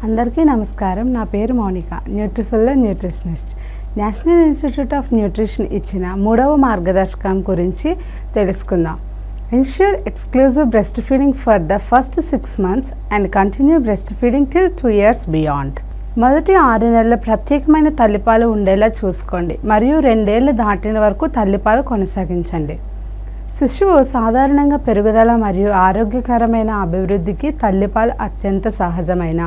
అందరికీ నమస్కారం. నా పేరు మౌనిక, న్యూట్రిఫుల్ nutritionist. National institute of nutrition ఇచ్చిన 3వ మార్గదర్శకం గురించి తెలుసుకుందాం. Ensure exclusive breastfeeding for the first 6 months and continue breastfeeding till 2 years beyond. మొదటి 6 నెలల ప్రత్యేకమైన తల్లిపాలు ఉండేలా చూసుకోండి మరియు 2 ఏళ్లు దాటిన వరకు తల్లిపాలు కొనసాగించండి. శిశువు సాధారణంగా పెరుగుదల మరియు ఆరోగ్యకరమైన అభివృద్ధికి తల్లిపాలు అత్యంత సహజమైన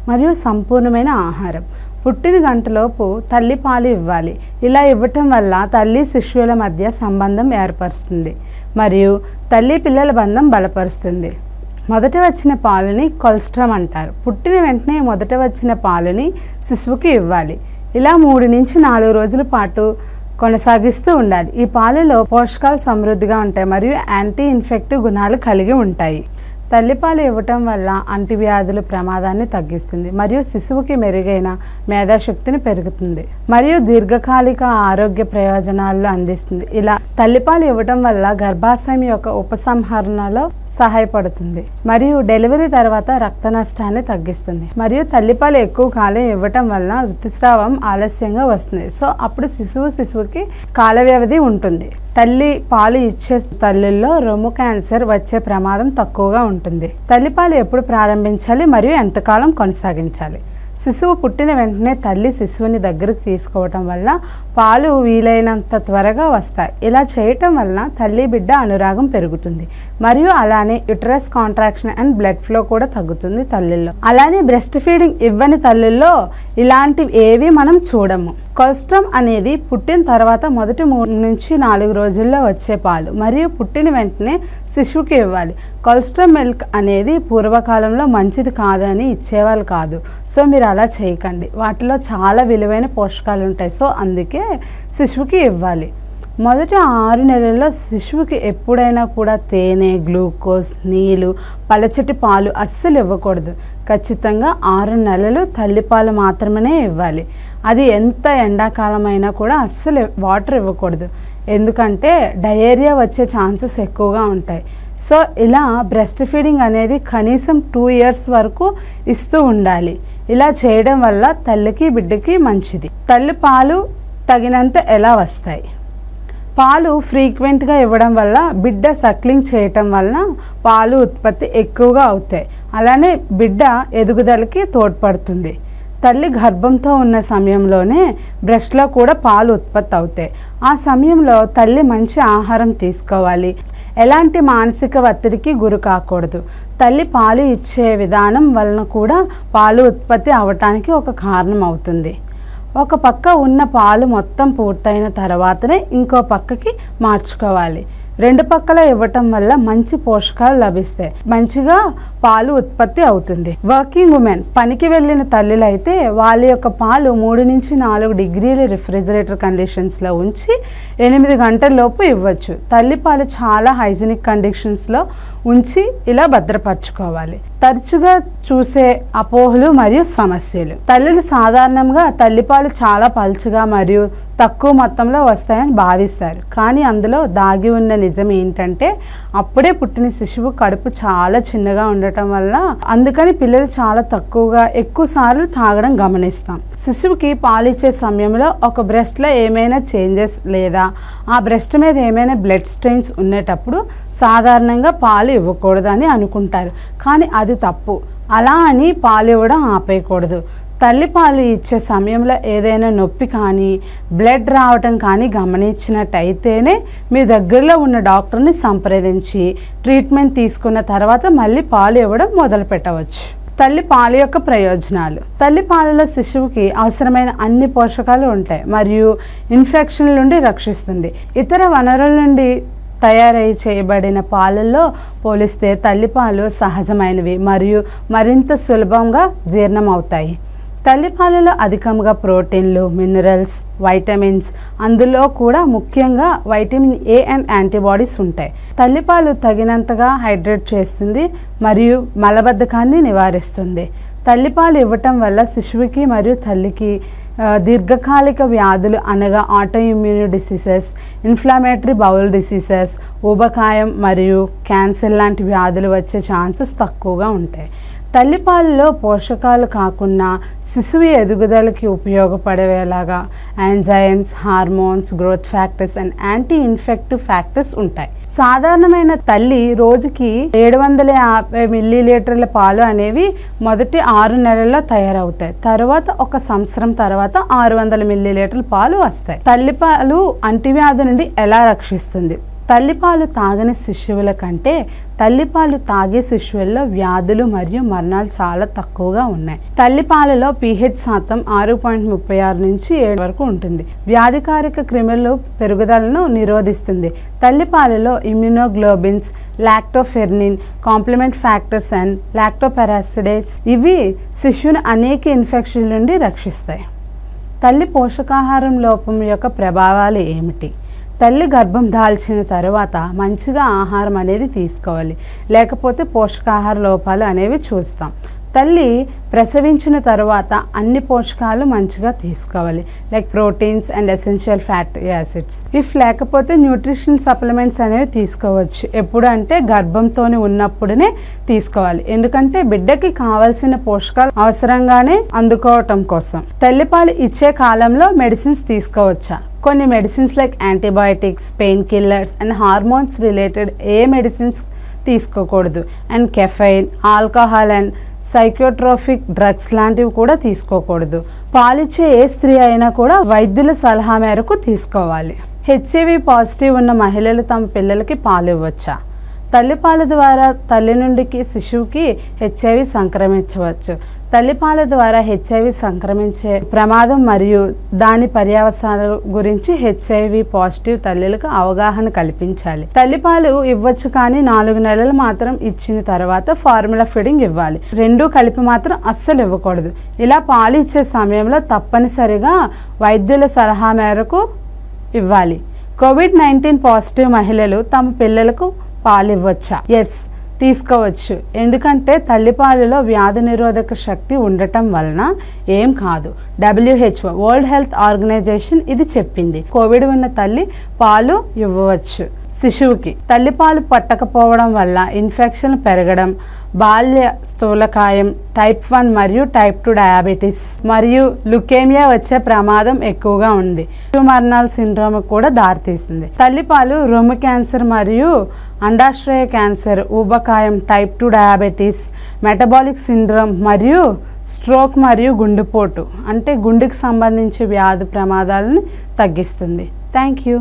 మరియు సంపూర్ణమైన ఆహారం. పుట్టిన గంటలోపు తల్లిపాలు ఇవ్వాలి. ఇలా ఇవ్వటం వల్ల తల్లి శిశువుల మధ్య సంబంధం ఏర్పరుస్తుంది మరియు తల్లి పిల్లల బంధం బలపరుస్తుంది. మొదట వచ్చిన పాలని కొలెస్ట్రాల్ అంటారు. పుట్టిన వెంటనే మొదట వచ్చిన పాలని శిశువుకి ఇవ్వాలి. ఇలా 3 నుంచి 4 రోజుల పాటు కొనసాగిస్తూ ఉండాలి. ఈ పాలలో పోషకాలు సమృద్ధిగా ఉంటాయి మరియు యాంటీ ఇన్ఫెక్టివ్ గుణాలు కలిగి ఉంటాయి. తల్లిపాలు ఇవ్వటం వల్ల అంటువ్యాధుల ప్రమాదాన్ని తగ్గిస్తుంది మరియు శిశువుకి మెరుగైన మేధాశక్తిని పెరుగుతుంది మరియు దీర్ఘకాలిక ఆరోగ్య ప్రయోజనాలను అందిస్తుంది. ఇలా తల్లిపాలు ఇవ్వటం వల్ల గర్భాశయం యొక్క ఉపసంహరణలో సహాయపడుతుంది మరియు డెలివరీ తర్వాత రక్త నష్టాన్ని తగ్గిస్తుంది. మరియు తల్లిపాలు ఎక్కువ కాలం ఇవ్వటం వల్ల ఋతుస్రావం ఆలస్యంగా వస్తుంది. సో అప్పుడు శిశువుకి కాల వ్యవధి ఉంటుంది. తల్లి పాలు ఇచ్చే తల్లుల్లో రొమ్ము క్యాన్సర్ వచ్చే ప్రమాదం తక్కువగా ఉంటుంది. తల్లిపాలు ఎప్పుడు ప్రారంభించాలి మరియు ఎంతకాలం కొనసాగించాలి? శిశువు పుట్టిన వెంటనే తల్లి శిశువుని దగ్గరకు తీసుకోవటం వల్ల పాలు వీలైనంత త్వరగా వస్తాయి. ఇలా చేయటం వలన తల్లి బిడ్డ అనురాగం పెరుగుతుంది మరియు అలానే uterus contraction and blood flow కూడా తగ్గుతుంది తల్లిలో. అలానే బ్రెస్ట్ ఫీడింగ్ ఇవ్వని తల్లుల్లో ఇలాంటివి ఏవి మనం చూడము. కొలెస్ట్రాల్ అనేది పుట్టిన తర్వాత మొదటి 3 నుంచి 4 రోజుల్లో వచ్చే పాలు మరియు పుట్టిన వెంటనే శిశువుకి ఇవ్వాలి. కొలెస్ట్రాల్ మిల్క్ అనేది పూర్వకాలంలో మంచిది కాదని ఇచ్చేవాళ్ళు కాదు. సో మీరు అలా చేయకండి. వాటిలో చాలా విలువైన పోషకాలు ఉంటాయి. సో అందుకే శిశువుకి ఇవ్వాలి. మొదటి 6 నెలల్లో శిశువుకి ఎప్పుడైనా కూడా తేనె, గ్లూకోజ్, నీళ్ళు, పలచటి పాలు అస్సలు ఇవ్వకూడదు. ఖచ్చితంగా 6 నెలలు తల్లిపాలు మాత్రమే ఇవ్వాలి. అది ఎంత ఎండాకాలం అయినా కూడా అస్సలు వాటర్ ఇవ్వకూడదు. ఎందుకంటే డయేరియా వచ్చే ఛాన్సెస్ ఎక్కువగా ఉంటాయి. సో ఇలా బ్రెస్ట్ ఫీడింగ్ అనేది కనీసం 2 ఇయర్స్ వరకు ఇస్తూ ఉండాలి. ఇలా చేయడం వల్ల తల్లికి బిడ్డకి మంచిది. తల్లి పాలు తగినంత ఎలా వస్తాయి? పాలు ఫ్రీక్వెంట్గా ఇవ్వడం వల్ల బిడ్డ సక్లింగ్ చేయటం వలన పాలు ఉత్పత్తి ఎక్కువగా అవుతాయి. అలానే బిడ్డ ఎదుగుదలకి తోడ్పడుతుంది. తల్లి గర్భంతో ఉన్న సమయంలోనే బ్రెస్ట్లో కూడా పాలు ఉత్పత్తి అవుతాయి. ఆ సమయంలో తల్లి మంచి ఆహారం తీసుకోవాలి. ఎలాంటి మానసిక ఒత్తిడికి గురి కాకూడదు. తల్లి పాలు ఇచ్చే విధానం వలన కూడా పాలు ఉత్పత్తి అవటానికి ఒక కారణం అవుతుంది. ఒక పక్క ఉన్న పాలు మొత్తం పూర్తయిన తర్వాతనే ఇంకో పక్కకి మార్చుకోవాలి. 2 పక్కల ఇవ్వటం వల్ల మంచి పోషకాలు లభిస్తాయి. మంచిగా పాలు ఉత్పత్తి అవుతుంది. వర్కింగ్ ఉమెన్, పనికి వెళ్ళిన తల్లులు అయితే వాళ్ళ యొక్క పాలు 3 నుంచి 4 డిగ్రీల రిఫ్రిజిరేటర్ కండిషన్స్లో ఉంచి 8 గంటల లోపు ఇవ్వచ్చు. తల్లిపాలు చాలా హైజీనిక్ కండిషన్స్లో ఉంచి ఇలా భద్రపరచుకోవాలి. తరచుగా చూసే అపోహలు మరియు సమస్యలు. తల్లులు సాధారణంగా తల్లిపాలు చాలా పలుచగా మరియు తక్కువ మొత్తంలో వస్తాయని భావిస్తారు. కానీ అందులో దాగి ఉన్న నిజం ఏంటంటే అప్పుడే పుట్టిన శిశువు కడుపు చాలా చిన్నగా ఉండటం వల్ల అందుకని పిల్లలు చాలా తక్కువగా ఎక్కువ సార్లు తాగడం గమనిస్తాం. శిశువుకి పాలు ఇచ్చే సమయంలో ఒక బ్రెస్ట్లో ఏమైనా చేంజెస్ లేదా ఆ బ్రెస్ట్ మీద ఏమైనా బ్లడ్ స్టెయిన్స్ ఉండేటప్పుడు సాధారణంగా పాలు ఇవ్వకూడదు అని అనుకుంటారు. కానీ అది తప్పు. అలా అని పాలు ఇవ్వడం ఆపేయకూడదు. తల్లిపాలు ఇచ్చే సమయంలో ఏదైనా నొప్పి కానీ బ్లడ్ రావటం కానీ గమనించినట్టయితేనే మీ దగ్గరలో ఉన్న డాక్టర్ని సంప్రదించి ట్రీట్మెంట్ తీసుకున్న తర్వాత మళ్ళీ పాలు ఇవ్వడం మొదలు పెట్టవచ్చు. తల్లి పాలు యొక్క ప్రయోజనాలు. తల్లి పాలలో శిశువుకి అవసరమైన అన్ని పోషకాలు ఉంటాయి మరియు ఇన్ఫెక్షన్ల నుండి రక్షిస్తుంది. ఇతర వనరుల నుండి చేయబడిన పాలల్లో పోలిస్తే తల్లిపాలు సహజమైనవి మరియు మరింత సులభంగా జీర్ణం అవుతాయి. తల్లిపాలలో అధికంగా ప్రోటీన్లు, మినరల్స్, వైటమిన్స్, అందులో కూడా ముఖ్యంగా వైటమిన్ ఏ అండ్ యాంటీబాడీస్ ఉంటాయి. తల్లిపాలు తగినంతగా హైడ్రేట్ చేస్తుంది మరియు మలబద్ధకాన్ని నివారిస్తుంది. తల్లిపాలు ఇవ్వటం వల్ల శిశువుకి మరియు తల్లికి దీర్ఘకాలిక వ్యాధులు అనగా autoimmune diseases, inflammatory bowl diseases, ఊబకాయం మరియు క్యాన్సర్ లాంటి వ్యాధులు వచ్చే ఛాన్సెస్ తక్కువగా ఉంటాయి. తల్లిపాలలో పోషకాలు కాకుండా శిశువు ఎదుగుదలకి ఉపయోగపడేలాగా enzymes, hormones, growth factors and anti infective factors ఉంటాయి. సాధారణమైన తల్లి రోజుకి 750 మిల్లీలీటర్ల పాలు అనేవి మొదటి 6 నెలల్లో తయారవుతాయి. తర్వాత 1 సంవత్సరం తర్వాత 600 మిల్లీలీటర్ల పాలు వస్తాయి. తల్లిపాలు అంటువ్యాధి నుండి ఎలా రక్షిస్తుంది? తల్లిపాలు తాగని శిశువుల కంటే తల్లిపాలు తాగే శిశువుల్లో వ్యాధులు మరియు మరణాలు చాలా తక్కువగా ఉన్నాయి. తల్లిపాలలో pH శాతం 6.36 నుంచి 7 వరకు ఉంటుంది. వ్యాధికారక క్రిములు పెరుగుదలను నిరోధిస్తుంది. తల్లిపాలలో ఇమ్యునోగ్లోబిన్స్, లాక్టోఫెర్నిన్, కాంప్లిమెంట్ ఫ్యాక్టర్స్ అండ్ లాక్టోపెరాసిడేస్ ఇవి శిశువుని అనేక ఇన్ఫెక్షన్ల నుండి రక్షిస్తాయి. తల్లి పోషకాహారం లోపం యొక్క ప్రభావాలు ఏమిటి? తల్లి గర్భం దాల్చిన తర్వాత మంచిగా ఆహారం అనేది తీసుకోవాలి, లేకపోతే పోషకాహార లోపాలు అనేవి చూస్తాం. తల్లి ప్రసవించిన తర్వాత అన్ని పోషకాలు మంచిగా తీసుకోవాలి, like proteins and essential fatty acids. లేకపోతే న్యూట్రిషన్ సప్లిమెంట్స్ అనేవి తీసుకోవచ్చు. ఎప్పుడు అంటే గర్భంతో ఉన్నప్పుడునే తీసుకోవాలి, ఎందుకంటే బిడ్డకి కావాల్సిన పోషకాలు అవసరంగానే అందుకోవటం కోసం. తల్లిపాలు ఇచ్చే కాలంలో మెడిసిన్స్ తీసుకోవచ్చా? కొన్ని medicines like antibiotics, pain killers and hormones related ఏ మెడిసిన్స్ తీసుకోకూడదు. And caffeine, alcohol and psychotropic drugs లాంటివి కూడా తీసుకోకూడదు. పాలిచ్చే ఏ స్త్రీ అయినా కూడా వైద్యుల సలహా మేరకు తీసుకోవాలి. హెచ్ఐవి పాజిటివ్ ఉన్న మహిళలు తమ పిల్లలకి పాలు ఇవ్వచ్చా? తల్లిపాల ద్వారా తల్లి నుండికి శిశువుకి హెచ్ఐవి సంక్రమించవచ్చు. తల్లిపాల ద్వారా హెచ్ఐవి సంక్రమించే ప్రమాదం మరియు దాని పర్యవసానాల గురించి హెచ్ఐవి పాజిటివ్ తల్లులకు అవగాహన కల్పించాలి. తల్లిపాలు ఇవ్వచ్చు, కానీ 4 నెలలు మాత్రం ఇచ్చిన తర్వాత ఫార్ములా ఫీడింగ్ ఇవ్వాలి. 2 కలిపి మాత్రం అస్సలు ఇవ్వకూడదు. ఇలా పాలు ఇచ్చే సమయంలో తప్పనిసరిగా వైద్యుల సలహా మేరకు ఇవ్వాలి. కోవిడ్-19 పాజిటివ్ మహిళలు తమ పిల్లలకు పాలు ఇవ్వచ్చా? ఎస్, తీసుకోవచ్చు. ఎందుకంటే తల్లిపాలలో వ్యాధి నిరోధక శక్తి ఉండటం వలన ఏం కాదు. WHO వరల్డ్ హెల్త్ ఆర్గనైజేషన్ ఇది చెప్పింది. కోవిడ్ ఉన్న తల్లి పాలు ఇవ్వవచ్చు. శిశువుకి తల్లిపాలు పట్టకపోవడం వల్ల ఇన్ఫెక్షన్ పెరగడం, బాల్య స్థూలకాయం, టైప్ 1 మరియు టైప్ 2 డయాబెటీస్ మరియు లుకేమియా వచ్చే ప్రమాదం ఎక్కువగా ఉంది. మరణాల సిండ్రోమ్ కూడా దారితీస్తుంది. తల్లిపాలు రొమ్ము క్యాన్సర్ మరియు అండాశయ క్యాన్సర్, ఊబకాయం, టైప్ 2 డయాబెటీస్, మెటబాలిక్ సిండ్రోమ్ మరియు స్ట్రోక్ మరియు గుండెపోటు అంటే గుండెకి సంబంధించి వ్యాధి ప్రమాదాలను తగ్గిస్తుంది. Thank you.